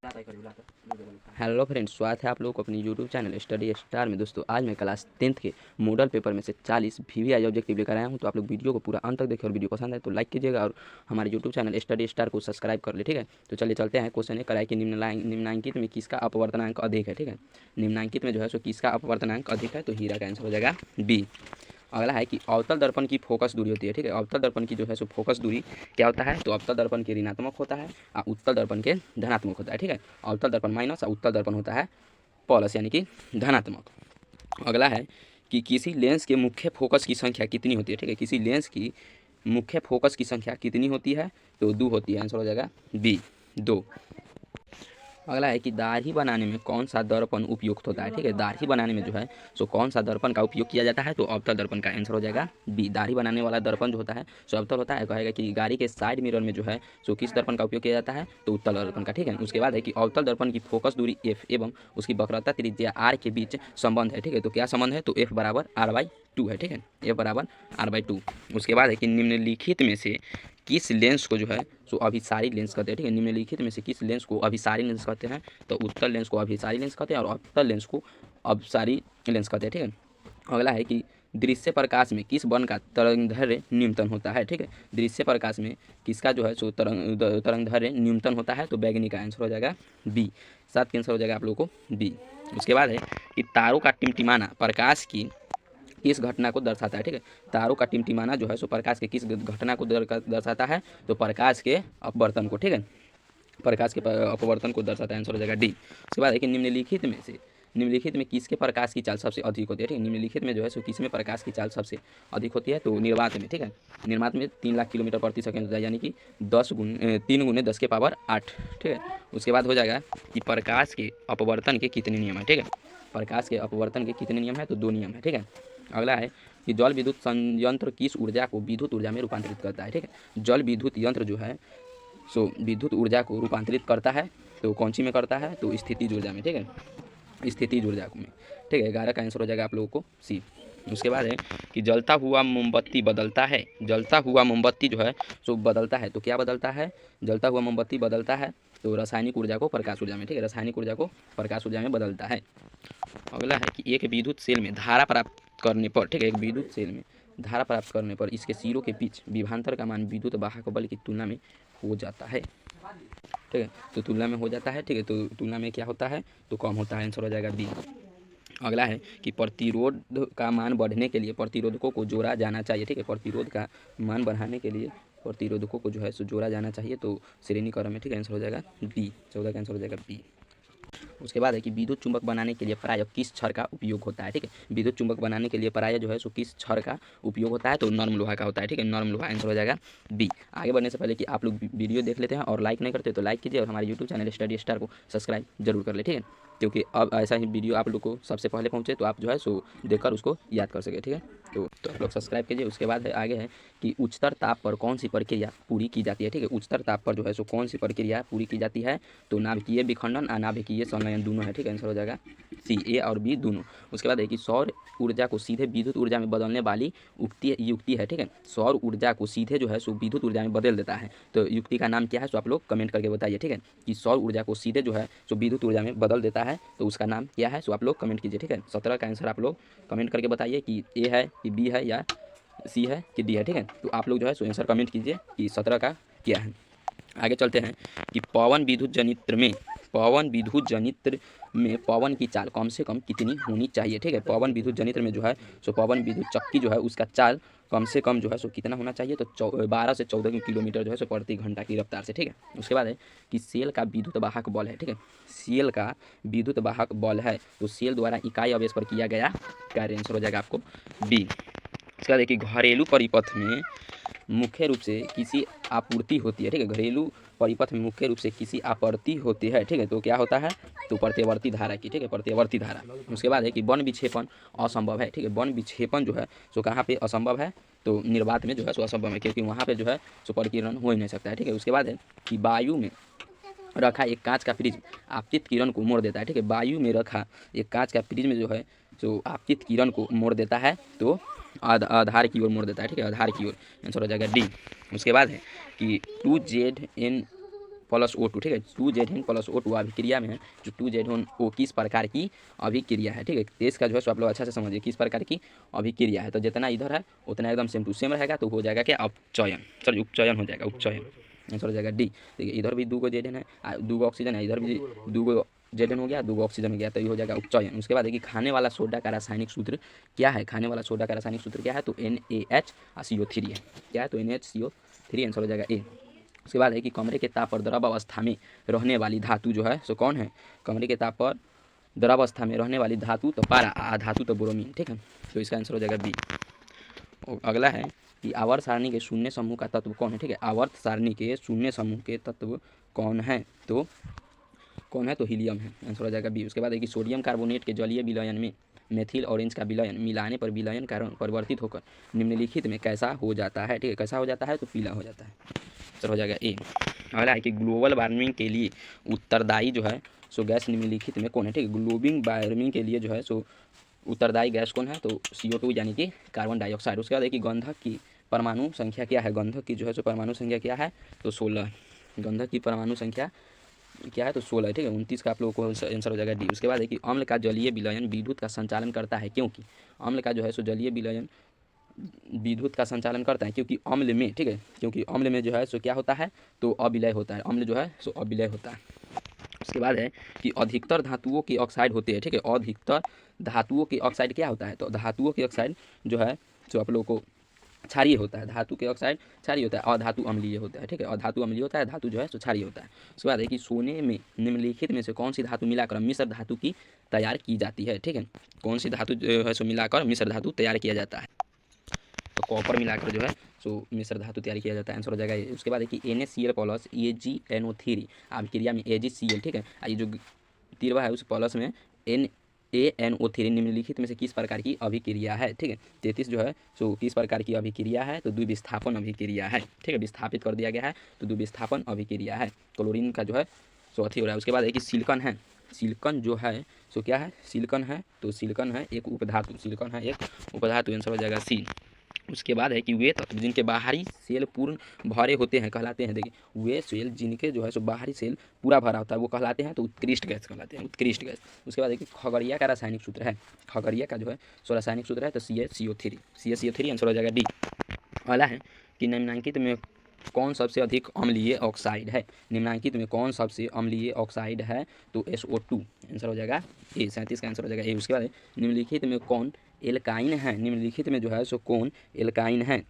Hello friends, स्वागत है आप लोगों को अपनी यूट्यूब चैनल स्टडी स्टार में। दोस्तों, आज मैं क्लास 10th के मॉडल पेपर में से 40 वीवीआई ऑब्जेक्टिव लेकर आया हूं। तो आप लोग वीडियो को पूरा अंत तक देखिए और वीडियो पसंद है तो लाइक कीजिएगा और हमारे यूट्यूब चैनल स्टडी स्टार को सब्सक्राइब कर ले। ठीक है, तो चलिए चलते हैं। क्वेश्चन है, कराए कि निम्नलिखित में किसका अपवर्तनांक अधिक है। ठीक है, निम्नलिखित में जो है सो किसका अपवर्तनांक अधिक है, तो हीरा का आंसर हो जाएगा बी। अगला है कि अवतल दर्पण की फोकस दूरी होती है। ठीक है, अवतल दर्पण की जो है सो फोकस दूरी क्या होता है, तो अवतल दर्पण के ऋणात्मक होता है और उत्तल दर्पण के धनात्मक होता है। ठीक है, अवतल दर्पण माइनस और उत्तल दर्पण होता है प्लस यानी कि धनात्मक। अगला है कि किसी लेंस के मुख्य फोकस की संख्या कितनी होती है। ठीक है, किसी लेंस की मुख्य फोकस की संख्या कितनी होती है, तो 2 होती है। आंसर हो जाएगा बी, 2। अगला है कि दाढ़ी बनाने में कौन सा दर्पण उपयुक्त होता है। ठीक है, दाढ़ी बनाने में जो है सो कौन सा दर्पण का उपयोग किया जाता है, तो अवतल दर्पण का आंसर हो जाएगा बी। दाढ़ी बनाने वाला दर्पण जो होता है सो अवतल होता है। कहेगा कि गाड़ी के साइड मिरर में जो है सो किस दर्पण का उपयोग किया जाता है, तो उत्तल दर्पण का। ठीक है, उसके बाद है कि अवतल दर्पण की फोकस दूरी एफ एवं उसकी वक्रता त्रिज्या आर के बीच संबंध है। ठीक है, तो क्या संबंध है, तो एफ बराबर r/2 है। ठीक है, एफ बराबर r/2। उसके बाद है कि निम्नलिखित में से किस लेंस को जो है सो अभिसारी लेंस कहते हैं। ठीक है, निम्नलिखित में से किस लेंस को अभिसारी लेंस कहते हैं, तो उत्तल लेंस को अभिसारी लेंस कहते हैं और अवतल लेंस को अपसारी लेंस कहते हैं। ठीक है, अगला है कि दृश्य प्रकाश में किस बन का तरंगदैर्घ्य न्यूनतम होता है। ठीक है, दृश्य प्रकाश में किसका जो है सो तरंगदैर्घ्य न्यूनतम होता है, तो बैगनी का आंसर हो जाएगा बी। 7 का आंसर हो जाएगा आप लोगों को बी। उसके बाद है कि तारों का टिमटिमाना प्रकाश की किस घटना को दर्शाता है। ठीक है, तारों का टिमटिमाना जो है सो प्रकाश के किस घटना को दर्शाता है, तो प्रकाश के अपवर्तन को। ठीक है, प्रकाश के अपवर्तन को दर्शाता है। आंसर हो जाएगा डी। उसके बाद है कि निम्नलिखित में किसके प्रकाश की चाल सबसे अधिक होती है। ठीक है, निम्नलिखित में जो है सो किसमें प्रकाश की चाल सबसे अधिक होती है, तो निर्वात में। ठीक है, निर्वात में 3 लाख किलोमीटर प्रति सेकंड होता है, यानी कि 3 × 10⁸ ठीक है। उसके बाद हो जाएगा कि प्रकाश के अपवर्तन के कितने नियम है। ठीक है, प्रकाश के अपवर्तन के कितने नियम है, तो 2 नियम है। ठीक है, अगला है कि जल विद्युत संयंत्र किस ऊर्जा को विद्युत ऊर्जा में रूपांतरित करता है। ठीक है, जल विद्युत यंत्र जो है सो विद्युत ऊर्जा को रूपांतरित करता है, तो कौन सी में करता है, तो स्थितिज ऊर्जा में। ठीक है, स्थितिज ऊर्जा में। ठीक है, 11 का आंसर हो जाएगा आप लोगों को सी। उसके बाद है कि जलता हुआ मोमबत्ती बदलता है, जलता हुआ मोमबत्ती जो है सो बदलता है, तो क्या बदलता है, जलता हुआ मोमबत्ती बदलता है तो रासायनिक ऊर्जा को प्रकाश ऊर्जा में। ठीक है, रासायनिक ऊर्जा को प्रकाश ऊर्जा में बदलता है। अगला है कि एक विद्युत सेल में धारा प्राप्त करने पर। ठीक है, एक विद्युत सेल में धारा प्राप्त करने पर इसके सिरों के बीच विभवांतर का मान विद्युत वाहक बल की तुलना में हो जाता है। ठीक है, तो तुलना में हो जाता है। ठीक है, तो तुलना में क्या होता है, तो कम होता है। आंसर हो जाएगा बी। अगला है कि प्रतिरोध का मान बढ़ने के लिए प्रतिरोधकों को जोड़ा जाना चाहिए। ठीक है, प्रतिरोध का मान बढ़ाने के लिए प्रतिरोधकों को जो है सो जोड़ा जाना चाहिए, तो श्रेणी क्रम में। ठीक है, आंसर हो जाएगा बी। 14 का आंसर हो जाएगा बी। उसके बाद है कि विद्युत चुंबक बनाने के लिए प्रायः किस छड़ का उपयोग होता है। ठीक है, विद्युत चुंबक बनाने के लिए प्रायः जो है सो किस छड़ का उपयोग होता है, तो नर्म लोहा का होता है। ठीक है, नर्म लोहा। आंसर हो जाएगा बी। आगे बढ़ने से पहले कि आप लोग वीडियो देख लेते हैं और लाइक नहीं करते तो लाइक कीजिए और हमारे यूट्यूब चैनल स्टडी स्टार को सब्सक्राइब जरूर कर ले। ठीक है, क्योंकि अब ऐसा ही वीडियो आप लोग को सबसे पहले पहुँचे तो आप जो है सो देखकर उसको याद कर सके। ठीक है, तो आप लोग सब्सक्राइब कीजिए। उसके बाद है आगे है कि उच्चतर ताप पर कौन सी प्रक्रिया पूरी की जाती है। ठीक है, उच्चतर ताप पर जो है सो कौन सी प्रक्रिया पूरी की जाती है, तो नाभिकीय विखंडन और नाभिकीय संलयन दोनों है। ठीक है, आंसर हो जाएगा सी, ए और बी दोनों। उसके बाद है कि सौर ऊर्जा को सीधे विद्युत ऊर्जा में बदलने वाली युक्ति है। ठीक है, सौर ऊर्जा को सीधे जो है सो विद्युत ऊर्जा में बदल देता है, तो युक्ति का नाम क्या है, सो आप लोग कमेंट करके बताइए। ठीक है, कि सौर ऊर्जा को सीधे जो है सो विद्युत ऊर्जा में बदल देता है, तो उसका नाम क्या है, सो आप लोग कमेंट कीजिए। ठीक है, 17 का आंसर आप लोग कमेंट करके बताइए कि ए है कि बी है या सी है कि डी है। ठीक है, तो आप लोग जो है सो आंसर कमेंट कीजिए कि 17 का क्या है। आगे चलते हैं कि पवन विद्युत जनित्र में पवन की चाल कम से कम कितनी होनी चाहिए। ठीक है, पवन विद्युत जनित्र में जो है सो पवन विद्युत चक्की जो है उसका चाल कम से कम जो है सो कितना होना चाहिए, तो 12 से 14 किलोमीटर जो है सो प्रति घंटा की रफ्तार से। ठीक है, उसके बाद है कि सेल का विद्युत वाहक बल है। ठीक है, सेल का विद्युत वाहक बल है, तो सेल द्वारा इकाई आवेश पर किया गया कार्य। आंसर हो जाएगा आपको बी। उसके बाद देखिए घरेलू परिपथ में मुख्य रूप से किसी आपूर्ति होती है। ठीक है, घरेलू परिपथ में मुख्य रूप से किसी आपूर्ति होती है। ठीक है, तो क्या होता है, तो प्रत्यवर्ती धारा की। ठीक है, प्रत्यवर्ती धारा। उसके बाद है कि वन विक्षेपण असंभव है। ठीक है, वन विक्षेपण जो है सो कहाँ पे असंभव है, तो निर्वात में जो है सो असंभव है, क्योंकि वहाँ पे जो है सो परिकिरण हो ही नहीं सकता है। ठीक है, उसके बाद है कि वायु में रखा एक कांच का प्रिज्म आपतित किरण को मोड़ देता है। ठीक है, वायु में रखा एक कांच का प्रिज्म जो है सो आपतित किरण को मोड़ देता है, तो आधार की ओर मोड़ देता है। ठीक है, आधार की ओर। आंसर हो जाएगा डी। उसके बाद है कि 2ZN 2ZN+O2, ठीक है, 2ZN+O2 अभिक्रिया में है, जो 2ZNO किस प्रकार की अभिक्रिया है, ठीक है। तो इसका जो है सो आप लोग अच्छा से समझिए किस प्रकार की अभिक्रिया है। तो जितना इधर है उतना एकदम सेम टू सेम रहेगा, तो हो जाएगा क्या, अपचयन, सॉरी उपचयन हो जाएगा, उपचयन, आंसर हो जाएगा डी। देखिए इधर भी 2 ZN है, 2 ऑक्सीजन है, इधर भी 2 ZN हो गया, 2 ऑक्सीजन हो गया, तो ये हो जाएगा उपचयन। उसके बाद देखिए खाने वाला सोडा का रासायनिक सूत्र क्या है, खाने वाला सोडा का रासायनिक सूत्र क्या है, तो NaHCO3 है, क्या है, तो NaHCO3, आंसर हो जाएगा ए। उसके बाद है कि कमरे के ताप पर द्रव अवस्था में रहने वाली धातु जो है सो कौन है, कमरे के ताप पर द्रव अवस्था में रहने वाली धातु तो पारा, धातु तो ब्रोमीन, ठीक है, तो इसका आंसर हो जाएगा बी। अगला है कि आवर्त सारणी के शून्य समूह का तत्व कौन है, ठीक है, आवर्त सारणी के शून्य समूह के तत्व कौन है, तो कौन है, तो हीलियम है, आंसर हो जाएगा बी। उसके बाद है कि सोडियम कार्बोनेट के जलीय विलयन में मेथिल ऑरेंज का विलयन मिलाने पर विलयन कारण परिवर्तित होकर निम्नलिखित में कैसा हो जाता है, ठीक है, कैसा हो जाता है, तो पीला हो जाता है, आंसर हो जाएगा ए। अगला है कि ग्लोबल वार्मिंग के लिए उत्तरदायी जो है सो गैस निम्नलिखित में कौन है, ठीक है, ग्लोबल वार्मिंग के लिए जो है सो उत्तरदायी गैस कौन है, तो CO2 यानी कि कार्बन डाइऑक्साइड। उसके बाद है कि गंधक की परमाणु संख्या क्या है, गंधक की जो है सो परमाणु संख्या क्या है, तो 16, गंधक की परमाणु संख्या क्या है, तो 16, ठीक है, 29 का आप लोगों को आंसर हो जाएगा डी। उसके बाद है कि अम्ल का जलीय विलयन विद्युत का संचालन करता है, क्योंकि अम्ल का जो है सो जलीय विलयन विद्युत का संचालन करता है, क्योंकि अम्ल में, ठीक है, क्योंकि अम्ल में जो है सो क्या होता है, तो अविलय होता है, अम्ल जो है सो अविलय होता है। उसके बाद है कि अधिकतर धातुओं के ऑक्साइड होते हैं, ठीक है, अधिकतर धातुओं के ऑक्साइड क्या होता है, तो धातुओं के ऑक्साइड जो है सो आप लोगों को क्षारीय होता है, धातु के ऑक्साइड क्षारीय होता है, और धातु अम्लीय होता है, ठीक है, और धातु अम्लीय होता है, धातु जो है सो क्षारीय होता है। उसके बाद है कि सोने में निम्नलिखित में से कौन सी धातु मिलाकर मिश्र धातु की तैयार की जाती है, ठीक है, कौन सी धातु जो है सो मिलाकर मिश्र धातु तैयार किया जाता है, तो कॉपर मिलाकर जो है सो मिश्र धातु तैयार किया जाता है, आंसर हो जाएगा ये। उसके बाद है कि NaCl प्लस AgNO3 अभिक्रिया में AgCl, ठीक है, ये जो तिरवा है उस प्लस में NaNO3 निम्नलिखित में से किस प्रकार की अभिक्रिया है, ठीक है, 33 जो है सो किस प्रकार की अभिक्रिया है, तो द्विविस्थापन अभिक्रिया है, ठीक है, विस्थापित कर दिया गया है, तो द्विविस्थापन अभिक्रिया है, क्लोरीन का जो है सो अथी हो रहा है। उसके बाद है कि सिलिकॉन है, सिलिकॉन जो है सो क्या है, सिलिकॉन है, तो सिलिकॉन है एक उपधातु, सिलिकॉन है एक उपधातु, आंसर हो जाएगा सी। उसके बाद है कि वे तत्व जिनके बाहरी सेल पूर्ण भरे होते हैं कहलाते हैं, देखिए वे सेल जिनके जो है सो बाहरी सेल पूरा भरा होता है वो कहलाते हैं, तो उत्कृष्ट गैस कहलाते हैं, उत्कृष्ट गैस। उसके बाद है कि खगड़िया का रासायनिक सूत्र है, खगड़िया का जो है सो रासायनिक सूत्र है, तो CaCO3, आंसर हो जाएगा डी। अगला है कि निम्नलिखित में कौन सबसे अधिक अम्लीय ऑक्साइड है, निम्नलिखित में कौन सबसे अम्लीय ऑक्साइड है, तो SO2, आंसर हो जाएगा ए, 37 का आंसर हो जाएगा ए। उसके बाद निम्नलिखित में कौन एल्काइन है, निम्नलिखित में जो है सो कौन एल्काइन है,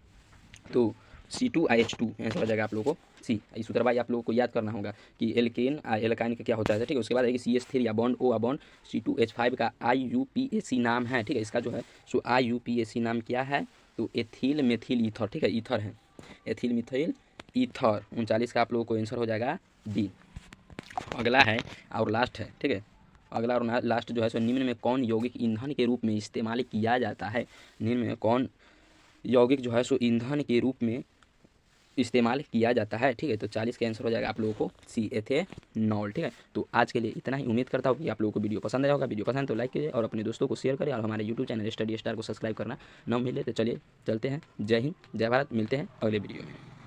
तो C2H2, आंसर हो जाएगा आप लोगों को सी। इस सूत्र भाई आप लोगों को याद करना होगा कि एल्केन एल्काइन का क्या होता है, ठीक है। उसके बाद है कि CH3 या बॉन्ड O बॉन्ड C2H5 का IUPAC नाम है, ठीक है, इसका जो है सो IUPAC नाम क्या है, तो एथिल मेथिल ईथर, ठीक है, ईथर है, एथिल मिथाइल ईथर, 39 का आप लोगों को आंसर हो जाएगा डी। अगला है और लास्ट है, ठीक है, अगला और लास्ट जो है सो निम्न में कौन यौगिक ईंधन के रूप में इस्तेमाल किया जाता है, निम्न में कौन यौगिक जो है सो ईंधन के रूप में इस्तेमाल किया जाता है, ठीक है, तो 40 का आंसर हो जाएगा आप लोगों को सी, एथेनॉल, ठीक है। तो आज के लिए इतना ही, उम्मीद करता हूँ कि आप लोगों को वीडियो पसंद आया होगा, वीडियो पसंद तो लाइक कीजिए और अपने दोस्तों को शेयर करें, और हमारे यूट्यूब चैनल स्टडी स्टार को सब्सक्राइब करना न मिले तो चलिए चलते हैं। जय हिंद, जय भारत, मिलते हैं अगले वीडियो में।